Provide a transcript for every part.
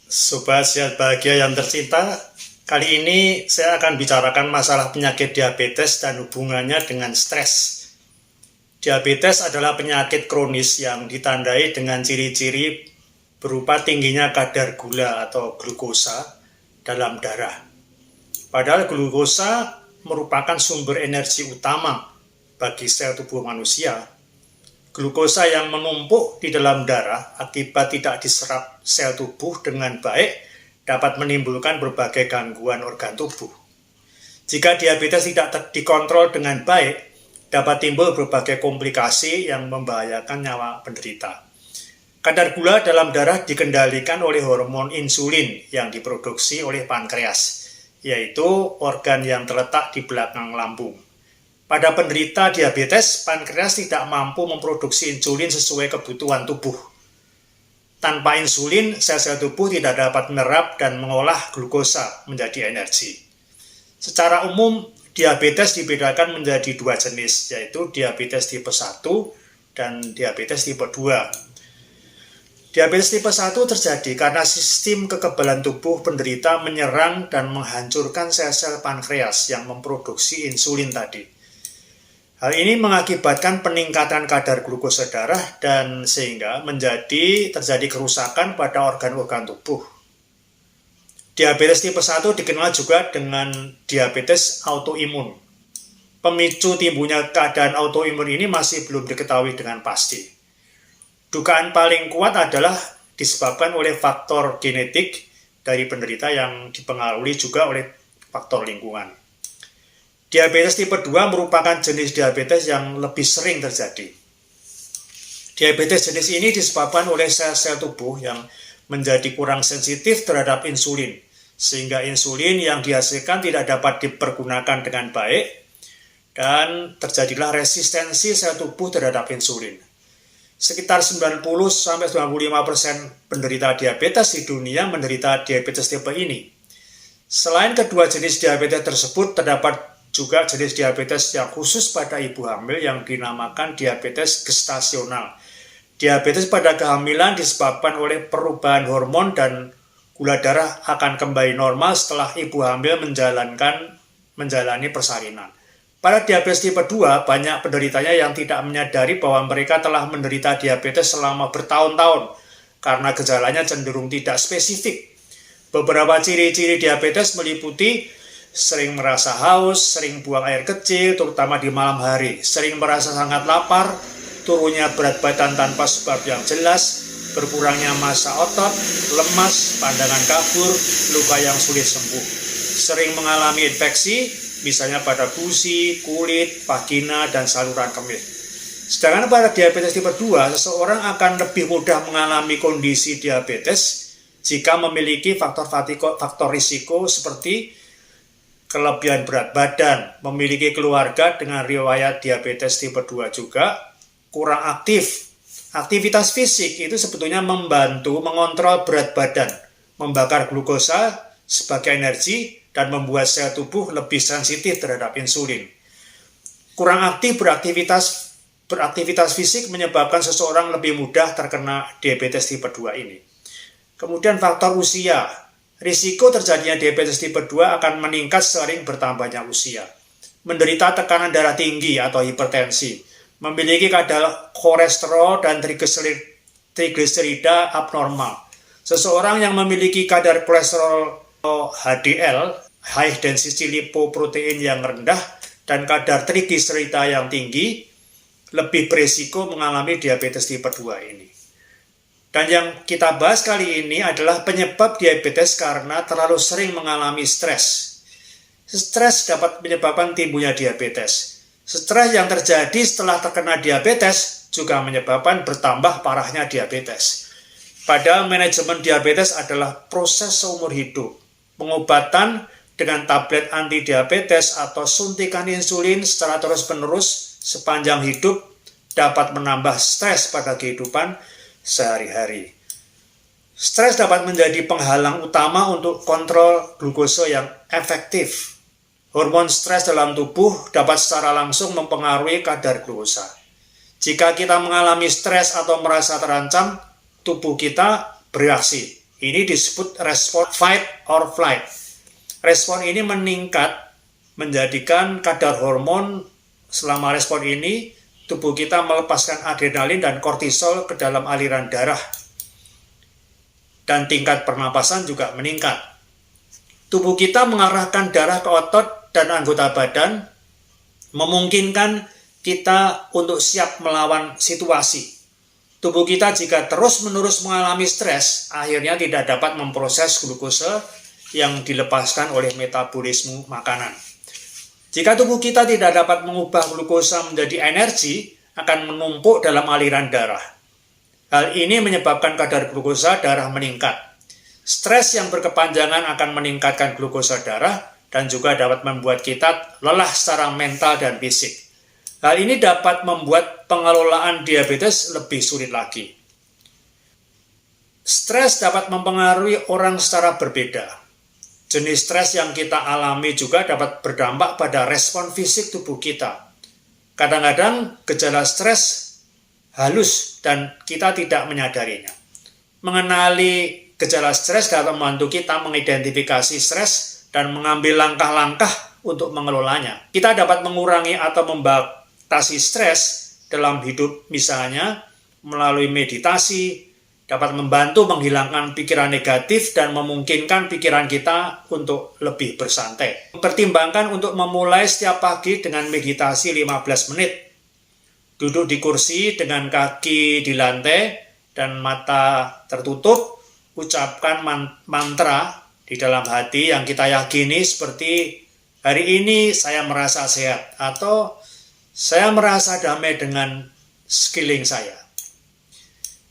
Sobat sehat bahagia yang tercinta, kali ini saya akan bicarakan masalah penyakit diabetes dan hubungannya dengan stres. Diabetes adalah penyakit kronis yang ditandai dengan ciri-ciri berupa tingginya kadar gula atau glukosa dalam darah. Padahal glukosa merupakan sumber energi utama bagi sel tubuh manusia. Glukosa yang menumpuk di dalam darah akibat tidak diserap sel tubuh dengan baik dapat menimbulkan berbagai gangguan organ tubuh. Jika diabetes tidak dikontrol dengan baik, dapat timbul berbagai komplikasi yang membahayakan nyawa penderita. Kadar gula dalam darah dikendalikan oleh hormon insulin yang diproduksi oleh pankreas, yaitu organ yang terletak di belakang lambung. Pada penderita diabetes, pankreas tidak mampu memproduksi insulin sesuai kebutuhan tubuh. Tanpa insulin, sel-sel tubuh tidak dapat menyerap dan mengolah glukosa menjadi energi. Secara umum, diabetes dibedakan menjadi dua jenis, yaitu diabetes tipe 1 dan diabetes tipe 2. Diabetes tipe 1 terjadi karena sistem kekebalan tubuh penderita menyerang dan menghancurkan sel-sel pankreas yang memproduksi insulin tadi. Hal ini mengakibatkan peningkatan kadar glukosa darah dan sehingga terjadi kerusakan pada organ-organ tubuh. Diabetes tipe 1 dikenal juga dengan diabetes autoimun. Pemicu timbulnya keadaan autoimun ini masih belum diketahui dengan pasti. Dugaan paling kuat adalah disebabkan oleh faktor genetik dari penderita yang dipengaruhi juga oleh faktor lingkungan. Diabetes tipe 2 merupakan jenis diabetes yang lebih sering terjadi. Diabetes jenis ini disebabkan oleh sel-sel tubuh yang menjadi kurang sensitif terhadap insulin, sehingga insulin yang dihasilkan tidak dapat dipergunakan dengan baik, dan terjadilah resistensi sel tubuh terhadap insulin. Sekitar 90-95% penderita diabetes di dunia menderita diabetes tipe ini. Selain kedua jenis diabetes tersebut, terdapat juga jenis diabetes yang khusus pada ibu hamil yang dinamakan diabetes gestasional. Diabetes pada kehamilan disebabkan oleh perubahan hormon dan gula darah akan kembali normal setelah ibu hamil menjalani persalinan. Pada diabetes tipe 2, banyak penderitanya yang tidak menyadari bahwa mereka telah menderita diabetes selama bertahun-tahun karena gejalanya cenderung tidak spesifik. Beberapa ciri-ciri diabetes meliputi sering merasa haus, sering buang air kecil, terutama di malam hari, sering merasa sangat lapar, turunnya berat badan tanpa sebab yang jelas, berkurangnya massa otot, lemas, pandangan kabur, luka yang sulit sembuh. Sering mengalami infeksi, misalnya pada gusi, kulit, vagina, dan saluran kemih. Sedangkan pada diabetes tipe 2, seseorang akan lebih mudah mengalami kondisi diabetes jika memiliki faktor risiko seperti kelebihan berat badan, memiliki keluarga dengan riwayat diabetes tipe 2 juga, kurang aktif. Aktivitas fisik itu sebetulnya membantu mengontrol berat badan, membakar glukosa sebagai energi, dan membuat sel tubuh lebih sensitif terhadap insulin. Kurang aktif beraktivitas fisik menyebabkan seseorang lebih mudah terkena diabetes tipe 2 ini. Kemudian faktor usia. Risiko terjadinya diabetes tipe 2 akan meningkat seiring bertambahnya usia. Menderita tekanan darah tinggi atau hipertensi, memiliki kadar kolesterol dan trigliserida abnormal. Seseorang yang memiliki kadar kolesterol HDL, high density lipoprotein yang rendah, dan kadar trigliserida yang tinggi, lebih berisiko mengalami diabetes tipe 2 ini. Dan yang kita bahas kali ini adalah penyebab diabetes karena terlalu sering mengalami stres. Stres dapat menyebabkan timbulnya diabetes. Stres yang terjadi setelah terkena diabetes juga menyebabkan bertambah parahnya diabetes. Padahal manajemen diabetes adalah proses seumur hidup. Pengobatan dengan tablet anti-diabetes atau suntikan insulin secara terus-menerus sepanjang hidup dapat menambah stres pada kehidupan sehari-hari. Stres dapat menjadi penghalang utama untuk kontrol glukosa yang efektif. Hormon stres dalam tubuh dapat secara langsung mempengaruhi kadar glukosa. Jika kita mengalami stres atau merasa terancam, tubuh kita bereaksi. Ini disebut respon fight or flight. Respon ini meningkat menjadikan kadar hormon selama respon ini tubuh kita melepaskan adrenalin dan kortisol ke dalam aliran darah. Dan tingkat pernapasan juga meningkat. Tubuh kita mengarahkan darah ke otot dan anggota badan, memungkinkan kita untuk siap melawan situasi. Tubuh kita jika terus-menerus mengalami stres, akhirnya tidak dapat memproses glukosa yang dilepaskan oleh metabolisme makanan. Jika tubuh kita tidak dapat mengubah glukosa menjadi energi, akan menumpuk dalam aliran darah. Hal ini menyebabkan kadar glukosa darah meningkat. Stres yang berkepanjangan akan meningkatkan glukosa darah dan juga dapat membuat kita lelah secara mental dan fisik. Hal ini dapat membuat pengelolaan diabetes lebih sulit lagi. Stres dapat mempengaruhi orang secara berbeda. Jenis stres yang kita alami juga dapat berdampak pada respon fisik tubuh kita. Kadang-kadang gejala stres halus dan kita tidak menyadarinya. Mengenali gejala stres dapat membantu kita mengidentifikasi stres dan mengambil langkah-langkah untuk mengelolanya. Kita dapat mengurangi atau membatasi stres dalam hidup, misalnya melalui meditasi, dapat membantu menghilangkan pikiran negatif dan memungkinkan pikiran kita untuk lebih bersantai. Pertimbangkan untuk memulai setiap pagi dengan meditasi 15 menit. Duduk di kursi dengan kaki di lantai dan mata tertutup, ucapkan mantra di dalam hati yang kita yakini seperti hari ini saya merasa sehat atau saya merasa damai dengan sekeliling saya.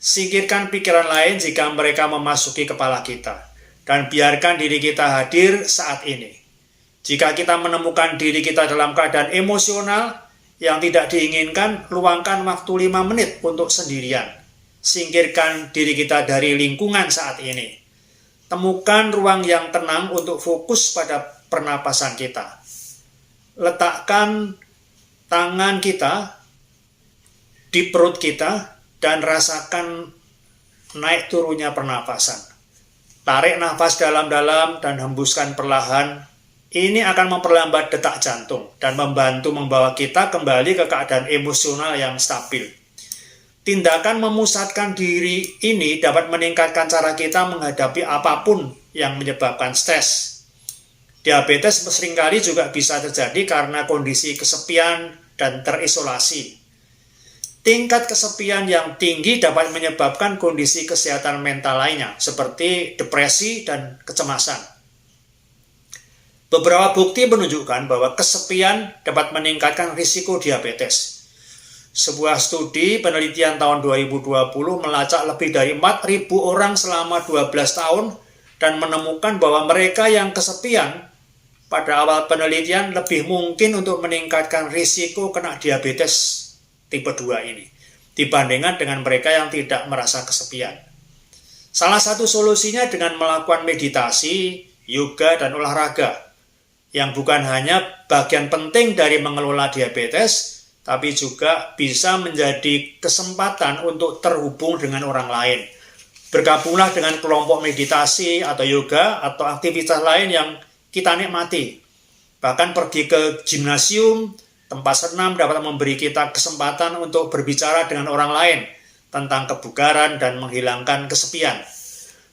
Singkirkan pikiran lain jika mereka memasuki kepala kita dan biarkan diri kita hadir saat ini. Jika kita menemukan diri kita dalam keadaan emosional yang tidak diinginkan, luangkan waktu 5 menit untuk sendirian. Singkirkan diri kita dari lingkungan saat ini. Temukan ruang yang tenang untuk fokus pada pernapasan kita. Letakkan tangan kita di perut kita dan rasakan naik turunnya pernapasan. Tarik nafas dalam-dalam dan hembuskan perlahan. Ini akan memperlambat detak jantung dan membantu membawa kita kembali ke keadaan emosional yang stabil. Tindakan memusatkan diri ini dapat meningkatkan cara kita menghadapi apapun yang menyebabkan stres. Diabetes seringkali juga bisa terjadi karena kondisi kesepian dan terisolasi. Tingkat kesepian yang tinggi dapat menyebabkan kondisi kesehatan mental lainnya, seperti depresi dan kecemasan. Beberapa bukti menunjukkan bahwa kesepian dapat meningkatkan risiko diabetes. Sebuah studi penelitian tahun 2020 melacak lebih dari 4.000 orang selama 12 tahun dan menemukan bahwa mereka yang kesepian pada awal penelitian lebih mungkin untuk meningkatkan risiko kena diabetes tipe 2 ini dibandingkan dengan mereka yang tidak merasa kesepian. Salah satu solusinya dengan melakukan meditasi, yoga, dan olahraga yang bukan hanya bagian penting dari mengelola diabetes, tapi juga bisa menjadi kesempatan untuk terhubung dengan orang lain. Bergabunglah dengan kelompok meditasi atau yoga atau aktivitas lain yang kita nikmati. Bahkan pergi ke gimnasium, tempat senam dapat memberi kita kesempatan untuk berbicara dengan orang lain tentang kebugaran dan menghilangkan kesepian.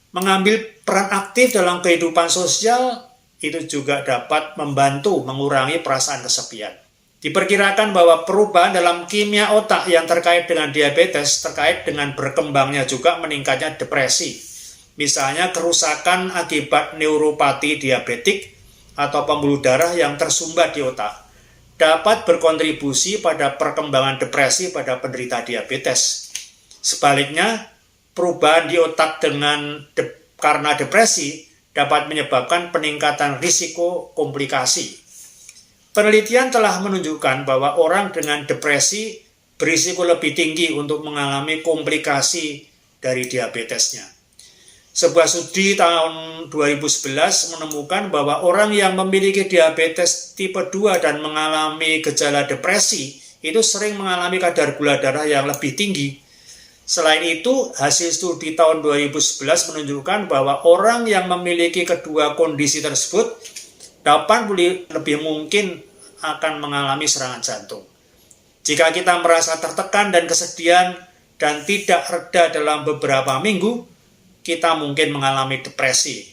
Mengambil peran aktif dalam kehidupan sosial itu juga dapat membantu mengurangi perasaan kesepian. Diperkirakan bahwa perubahan dalam kimia otak yang terkait dengan diabetes terkait dengan berkembangnya juga meningkatnya depresi. Misalnya kerusakan akibat neuropati diabetik atau pembuluh darah yang tersumbat di otak dapat berkontribusi pada perkembangan depresi pada penderita diabetes. Sebaliknya, perubahan di otak karena depresi dapat menyebabkan peningkatan risiko komplikasi. Penelitian telah menunjukkan bahwa orang dengan depresi berisiko lebih tinggi untuk mengalami komplikasi dari diabetesnya. Sebuah studi tahun 2011 menemukan bahwa orang yang memiliki diabetes tipe 2 dan mengalami gejala depresi itu sering mengalami kadar gula darah yang lebih tinggi. Selain itu, hasil studi tahun 2011 menunjukkan bahwa orang yang memiliki kedua kondisi tersebut dapat lebih mungkin akan mengalami serangan jantung. Jika kita merasa tertekan dan kesedihan dan tidak reda dalam beberapa minggu, kita mungkin mengalami depresi.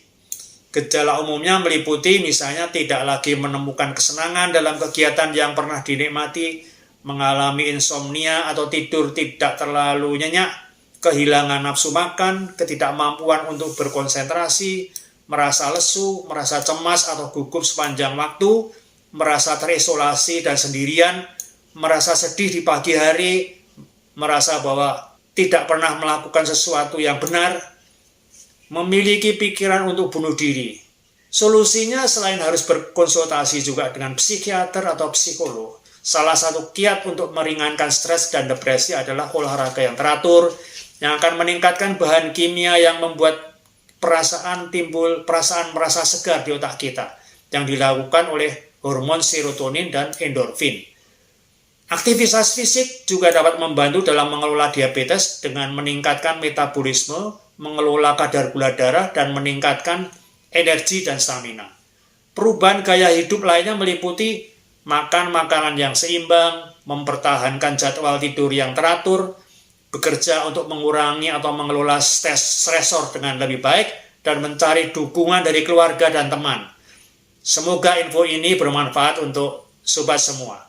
Gejala umumnya meliputi misalnya tidak lagi menemukan kesenangan dalam kegiatan yang pernah dinikmati, mengalami insomnia atau tidur tidak terlalu nyenyak, kehilangan nafsu makan, ketidakmampuan untuk berkonsentrasi, merasa lesu, merasa cemas atau gugup sepanjang waktu, merasa terisolasi dan sendirian, merasa sedih di pagi hari, merasa bahwa tidak pernah melakukan sesuatu yang benar, memiliki pikiran untuk bunuh diri. Solusinya selain harus berkonsultasi juga dengan psikiater atau psikolog, salah satu kiat untuk meringankan stres dan depresi adalah olahraga yang teratur, yang akan meningkatkan bahan kimia yang membuat timbul perasaan merasa segar di otak kita, yang dilakukan oleh hormon serotonin dan endorfin. Aktivitas fisik juga dapat membantu dalam mengelola diabetes dengan meningkatkan metabolisme, mengelola kadar gula darah, dan meningkatkan energi dan stamina. Perubahan gaya hidup lainnya meliputi makan makanan yang seimbang, mempertahankan jadwal tidur yang teratur, bekerja untuk mengurangi atau mengelola stresor dengan lebih baik, dan mencari dukungan dari keluarga dan teman. Semoga info ini bermanfaat untuk sobat semua.